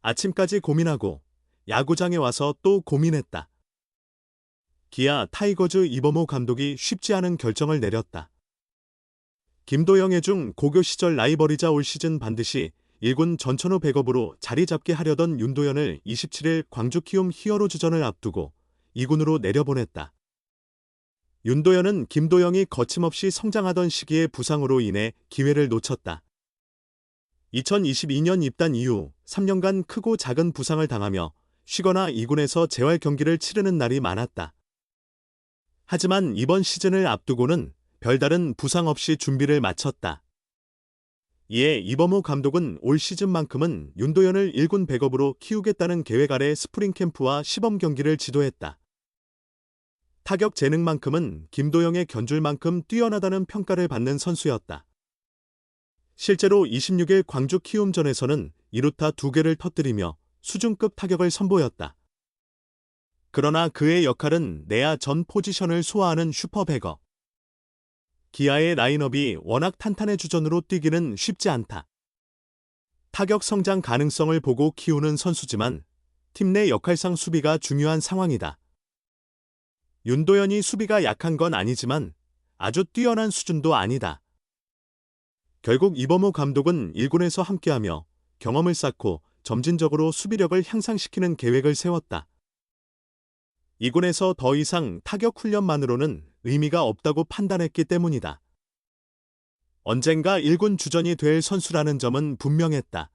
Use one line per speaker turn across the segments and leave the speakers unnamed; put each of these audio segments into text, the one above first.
아침까지 고민하고 야구장에 와서 또 고민했다. 기아 타이거즈 이범호 감독이 쉽지 않은 결정을 내렸다. 김도영의 중 고교 시절 라이벌이자 올 시즌 반드시 1군 전천후 백업으로 자리 잡게 하려던 윤도현을 27일 광주 키움 히어로즈전을 앞두고 2군으로 내려보냈다. 윤도현은 김도영이 거침없이 성장하던 시기의 부상으로 인해 기회를 놓쳤다. 2022년 입단 이후 3년간 크고 작은 부상을 당하며 쉬거나 2군에서 재활 경기를 치르는 날이 많았다. 하지만 이번 시즌을 앞두고는 별다른 부상 없이 준비를 마쳤다. 이에 이범호 감독은 올 시즌만큼은 윤도현을 1군 백업으로 키우겠다는 계획 아래 스프링 캠프와 시범 경기를 지도했다. 타격 재능만큼은 김도영의 견줄만큼 뛰어나다는 평가를 받는 선수였다. 실제로 26일 광주 키움전에서는 2루타 2개를 터뜨리며 수준급 타격을 선보였다. 그러나 그의 역할은 내야 전 포지션을 소화하는 슈퍼백업. 기아의 라인업이 워낙 탄탄해 주전으로 뛰기는 쉽지 않다. 타격 성장 가능성을 보고 키우는 선수지만 팀 내 역할상 수비가 중요한 상황이다. 윤도현이 수비가 약한 건 아니지만 아주 뛰어난 수준도 아니다. 결국 이범호 감독은 1군에서 함께하며 경험을 쌓고 점진적으로 수비력을 향상시키는 계획을 세웠다. 2군에서 더 이상 타격 훈련만으로는 의미가 없다고 판단했기 때문이다. 언젠가 1군 주전이 될 선수라는 점은 분명했다.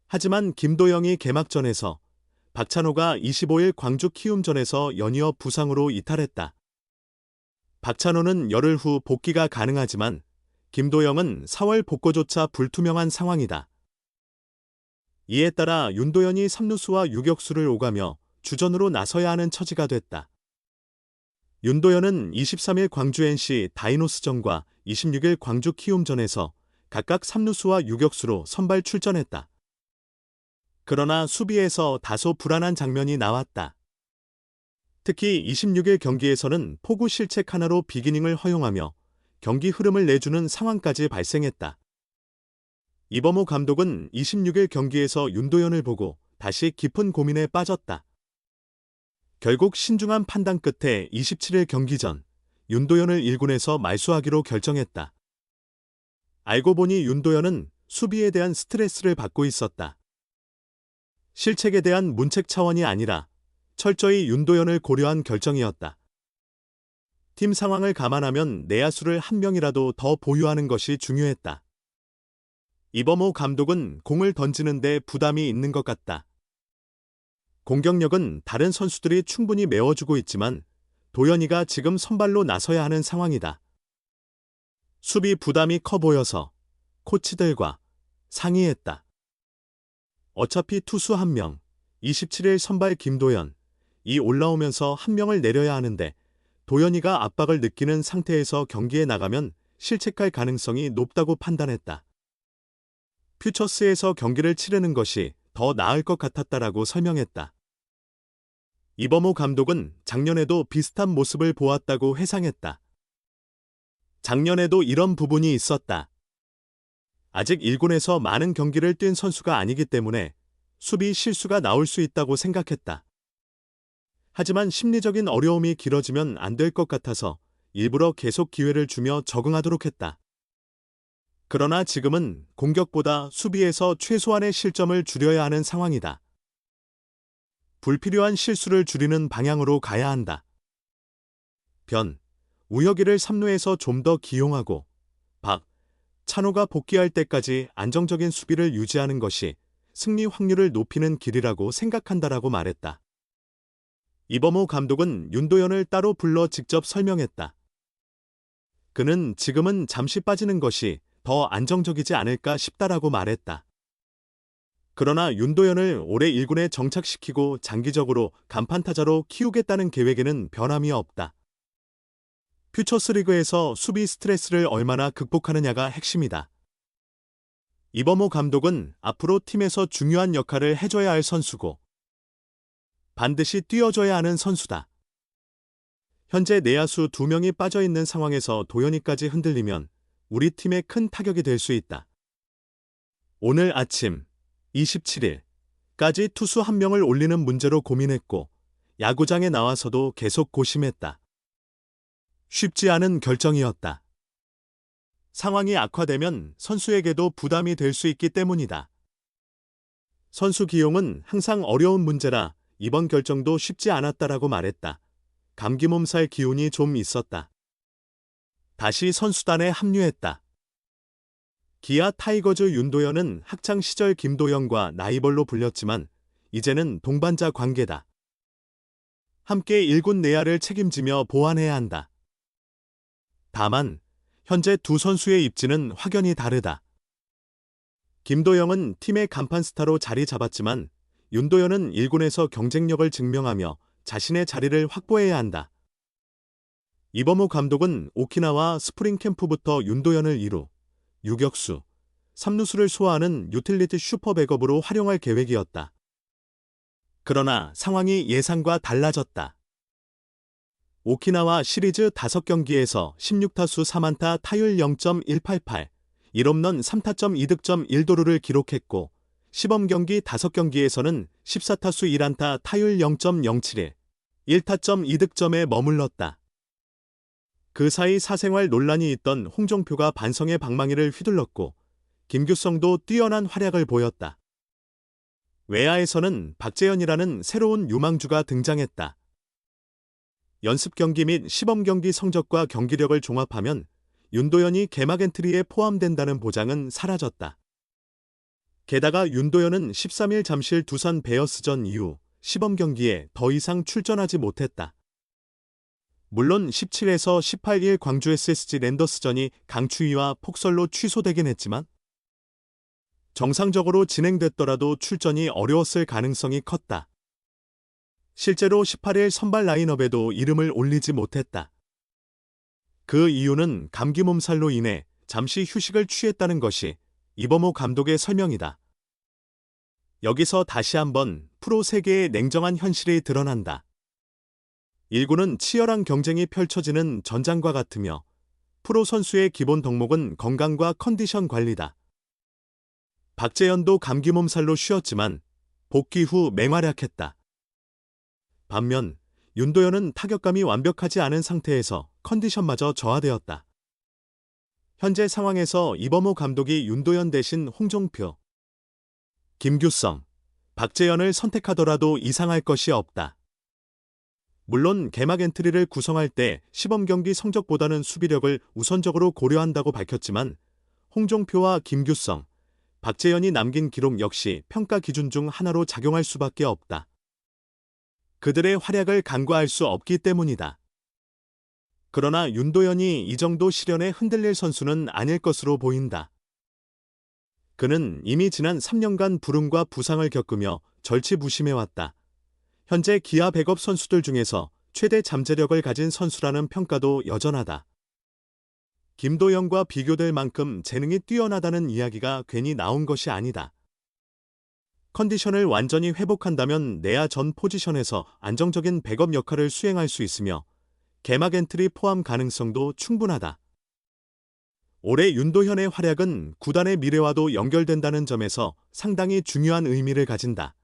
하지만 김도영이 개막전에서, 박찬호가 25일 광주 키움전에서 연이어 부상으로 이탈했다. 박찬호는 열흘 후 복귀가 가능하지만 김도영은 4월 복구조차 불투명한 상황이다. 이에 따라 윤도현이 3루수와 유격수를 오가며 주전으로 나서야 하는 처지가 됐다. 윤도현은 23일 광주 NC 다이노스전과 26일 광주 키움전에서 각각 3루수와 유격수로 선발 출전했다. 그러나 수비에서 다소 불안한 장면이 나왔다. 특히 26일 경기에서는 포구 실책 하나로 비기닝을 허용하며 경기 흐름을 내주는 상황까지 발생했다. 이범호 감독은 26일 경기에서 윤도현을 보고 다시 깊은 고민에 빠졌다. 결국 신중한 판단 끝에 27일 경기 전 윤도현을 1군에서 말소하기로 결정했다. 알고 보니 윤도현은 수비에 대한 스트레스를 받고 있었다. 실책에 대한 문책 차원이 아니라 철저히 윤도현을 고려한 결정이었다. 팀 상황을 감안하면 내야수를 한 명이라도 더 보유하는 것이 중요했다. 이범호 감독은 공을 던지는데 부담이 있는 것 같다. 공격력은 다른 선수들이 충분히 메워주고 있지만 도현이가 지금 선발로 나서야 하는 상황이다. 수비 부담이 커 보여서 코치들과 상의했다. 어차피 투수 1명, 27일 선발 김도현, 이 올라오면서 1명을 내려야 하는데 도현이가 압박을 느끼는 상태에서 경기에 나가면 실책할 가능성이 높다고 판단했다. 퓨처스에서 경기를 치르는 것이 더 나을 것 같았다라고 설명했다. 이범호 감독은 작년에도 비슷한 모습을 보았다고 회상했다. 작년에도 이런 부분이 있었다. 아직 1군에서 많은 경기를 뛴 선수가 아니기 때문에 수비 실수가 나올 수 있다고 생각했다. 하지만 심리적인 어려움이 길어지면 안 될 것 같아서 일부러 계속 기회를 주며 적응하도록 했다. 그러나 지금은 공격보다 수비에서 최소한의 실점을 줄여야 하는 상황이다. 불필요한 실수를 줄이는 방향으로 가야 한다. 우혁이를 3루에서 좀 더 기용하고 찬호가 복귀할 때까지 안정적인 수비를 유지하는 것이 승리 확률을 높이는 길이라고 생각한다라고 말했다. 이범호 감독은 윤도현을 따로 불러 직접 설명했다. 그는 지금은 잠시 빠지는 것이 더 안정적이지 않을까 싶다라고 말했다. 그러나 윤도현을 올해 1군에 정착시키고 장기적으로 간판타자로 키우겠다는 계획에는 변함이 없다. 퓨처스리그에서 수비 스트레스를 얼마나 극복하느냐가 핵심이다. 이범호 감독은 앞으로 팀에서 중요한 역할을 해줘야 할 선수고 반드시 뛰어줘야 하는 선수다. 현재 내야수 2명이 빠져있는 상황에서 도현이까지 흔들리면 우리 팀에 큰 타격이 될 수 있다. 오늘 아침 27일 까지 투수 한 명을 올리는 문제로 고민했고 야구장에 나와서도 계속 고심했다. 쉽지 않은 결정이었다. 상황이 악화되면 선수에게도 부담이 될 수 있기 때문이다. 선수 기용은 항상 어려운 문제라 이번 결정도 쉽지 않았다라고 말했다. 감기 몸살 기운이 좀 있었다. 다시 선수단에 합류했다. 기아 타이거즈 윤도현은 학창 시절 김도영과 라이벌로 불렸지만 이제는 동반자 관계다. 함께 1군 내야를 책임지며 보완해야 한다. 다만 현재 두 선수의 입지는 확연히 다르다. 김도영은 팀의 간판 스타로 자리 잡았지만 윤도현은 1군에서 경쟁력을 증명하며 자신의 자리를 확보해야 한다. 이범호 감독은 오키나와 스프링 캠프부터 윤도현을 2루, 유격수, 3루수를 소화하는 유틸리티 슈퍼백업으로 활용할 계획이었다. 그러나 상황이 예상과 달라졌다. 오키나와 시리즈 5경기에서 16타수 4안타 타율 0.188, 1홈런 3타점 2득점 1도루를 기록했고 시범 경기 5경기에서는 14타수 1안타 타율 0.071, 1타점 2득점에 머물렀다. 그 사이 사생활 논란이 있던 홍종표가 반성의 방망이를 휘둘렀고 김규성도 뛰어난 활약을 보였다. 외야에서는 박재현이라는 새로운 유망주가 등장했다. 연습 경기 및 시범 경기 성적과 경기력을 종합하면 윤도현이 개막 엔트리에 포함된다는 보장은 사라졌다. 게다가 윤도현은 13일 잠실 두산 베어스전 이후 시범 경기에 더 이상 출전하지 못했다. 물론 17에서 18일 광주 SSG 랜더스전이 강추위와 폭설로 취소되긴 했지만 정상적으로 진행됐더라도 출전이 어려웠을 가능성이 컸다. 실제로 18일 선발 라인업에도 이름을 올리지 못했다. 그 이유는 감기 몸살로 인해 잠시 휴식을 취했다는 것이 이범호 감독의 설명이다. 여기서 다시 한번 프로 세계의 냉정한 현실이 드러난다. 1군은 치열한 경쟁이 펼쳐지는 전장과 같으며 프로 선수의 기본 덕목은 건강과 컨디션 관리다. 박재현도 감기 몸살로 쉬었지만 복귀 후 맹활약했다. 반면 윤도현은 타격감이 완벽하지 않은 상태에서 컨디션마저 저하되었다. 현재 상황에서 이범호 감독이 윤도현 대신 홍종표, 김규성, 박재현을 선택하더라도 이상할 것이 없다. 물론 개막 엔트리를 구성할 때 시범 경기 성적보다는 수비력을 우선적으로 고려한다고 밝혔지만 홍종표와 김규성, 박재현이 남긴 기록 역시 평가 기준 중 하나로 작용할 수밖에 없다. 그들의 활약을 간과할 수 없기 때문이다. 그러나 윤도현이 이 정도 시련에 흔들릴 선수는 아닐 것으로 보인다. 그는 이미 지난 3년간 불응과 부상을 겪으며 절치부심해왔다. 현재 기아 백업 선수들 중에서 최대 잠재력을 가진 선수라는 평가도 여전하다. 김도영과 비교될 만큼 재능이 뛰어나다는 이야기가 괜히 나온 것이 아니다. 컨디션을 완전히 회복한다면 내야 전 포지션에서 안정적인 백업 역할을 수행할 수 있으며 개막 엔트리 포함 가능성도 충분하다. 올해 윤도현의 활약은 구단의 미래와도 연결된다는 점에서 상당히 중요한 의미를 가진다.